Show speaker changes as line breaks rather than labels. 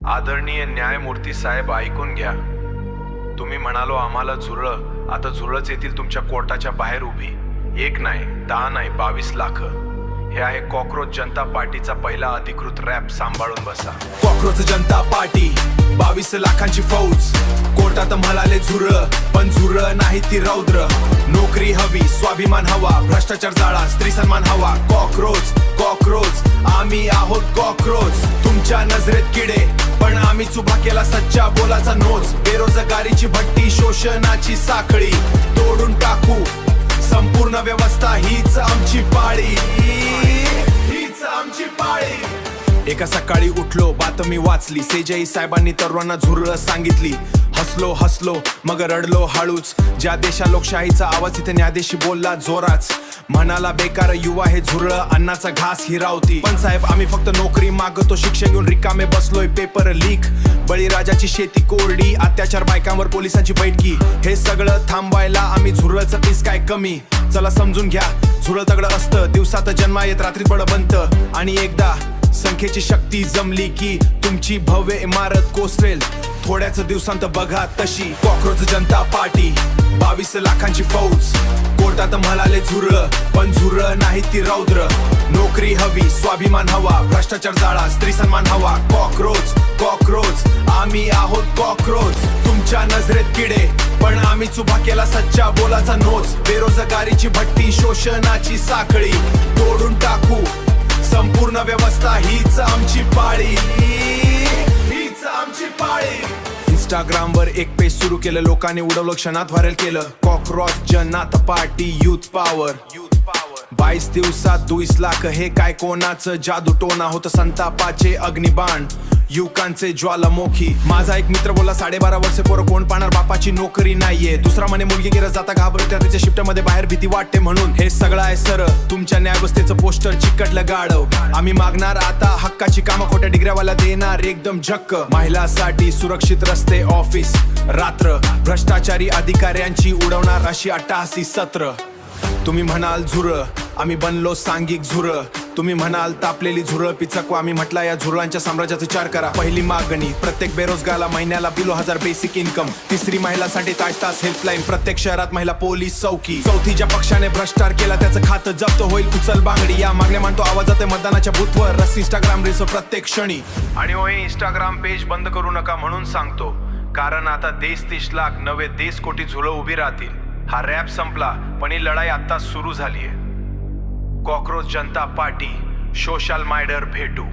आदरणीय न्यायमूर्ती साहेब, ऐकून घ्या. तुम्ही म्हणालो आम्हाला झुरळ, आता झुरळच येतील तुमच्या कोर्टाच्या बाहेर उभी. 1 नाही, 10 नाही, 22 लाख. हे आहे कॉकरोच जनता पार्टीचा पहिला अधिकृत रॅप. सांभाळून बसा.
कॉकरोच जनता पार्टी, 22 लाखांची फौज. कोर्टात म्हणाले झुरळ, पण झुरळ नाही ती रौद्र. नोकरी हवी, स्वाभिमान हवा, भ्रष्टाचार जाळा, स्त्री सन्मान हवा. कॉकरोच कॉकरोच, आम्ही आहोत कॉकरोच. तुमच्या नजरेत किडे, पण आम्ही उभा केला सच्चा बोलाचा नोच. बेरोजगारीची भट्टी, शोषणाची साखळी तोडून टाकू. संपूर्ण व्यवस्था हीच आमची पाळी, हीच आमची पाळी. एका सकाळी उठलो, बातमी वाचली. सेजाई साहेबांनी तरुणांना झुरळ सांगितली. हसलो हसलो मग रडलो हळूच. ज्या देशा लोकशाहीचा आवाज इथे न्यायाधीशी बोलला जोराच. म्हणाला बेकार युवा हे झुरळ, अन्नाचा घास हिरावती. पण साहेब आम्ही फक्त नोकरी मागतो, शिक्षण घेऊन रिकामे बसलोय. पेपर लीक, बळीराजाची शेती कोरडी, अत्याचार बायकांवर पोलिसांची बैठकी. हे सगळं थांबवायला आम्ही झुरळचं पीस काय कमी. चला समजून घ्या, झुरळ तगडं असतं, दिवसात जन्मा येत रात्रीत बळ बनतं. आणि एकदा संख्येची शक्ती जमली की तुमची भव्य इमारत कोसळेल थोड्याच दिवसांत. बघा तशी कॉकरोच जनता पार्टी, 22 लाखांची फौज. कोर्टात म्हणाले झुरळ, पण झुरळ नाही ती रौद्र. नोकरी हवी, स्वाभिमान हवा, भ्रष्टाचार जाळा, स्त्री सन्मान हवा. कॉकरोच कॉकरोच, आम्ही आहोत कॉकरोच. तुमच्या नजरेत किडे, पण आम्ही उभा केला सच्चा बोलाचा नोच. बेरोजगारीची भट्टी, शोषणाची साखळी तोडून टाकू. संपूर्ण व्यवस्था हीच आमची पाळी, हीच आमची पाळी. इंस्टाग्रामवर एक पेज सुरू केलं, लोकांनी उडवलं, क्षणात व्हायरल केलं. कॉकरोच जनता पार्टी, यूथ पॉवर. 22 दिवसात 22 लाख, हे काय कोणाचं जादू टोना होतं. संतापाचे अग्निबाण, युवकांचे ज्वालामुखी. माझा एक मित्र बोलला 12.5 वर्षे पोरं कोण पाहणार, बापाची नोकरी नाहीये. दुसरा म्हणे मुलगी गेला जाता घाबरत, त्याच्या शिफ्ट मध्ये बाहेर भीती वाटते म्हणून. हे सगळं आहे सर तुमच्या न्यायव्यवस्थेचं पोस्टर चिकटलं गाढव. आम्ही मागणार आता हक्काची कामं, खोट्या डिग्र्यावाला देणार एकदम झक्क. महिलांसाठी सुरक्षित रस्ते, ऑफिस रात्र, भ्रष्टाचारी अधिकाऱ्यांची उडवणार अशी अट्टहासी सत्र. तुम्ही म्हणाल झुरळ, आम्ही बनलो सांघिक झुरळ. तुम्ही म्हणाल तापलेली झुरळ पिचकवा, आम्ही म्हटला या झुरळांच्या साम्राज्याचा विचार करा. पहिली मागणी, प्रत्येक बेरोजगाराला महिन्याला बिलो 1000 बेसिक इन्कम. तिसरी महिलांसाठी तास हेल्पलाईन, प्रत्येक शहरात महिला पोलीस चौकी. चौथी ज्या पक्षाने भ्रष्टाचार केला त्याचं खातं जप्त होईल, उचल बांगडी. या मागण्या मानतो आवाजात मतदानाच्या बूथवर, रस इंस्टाग्राम रील्स प्रत्येक क्षणी.
आणि होय, इंस्टाग्राम पेज बंद करू नका म्हणून सांगतो, कारण आता देश 30 लाख नवे देश कोटी झुरळ उभी राहतील. हा रॅप संपला, पण ही लढाई आता सुरू झालीये. कॉकरोच जनता पार्टी, सोशल मायडर भेटू.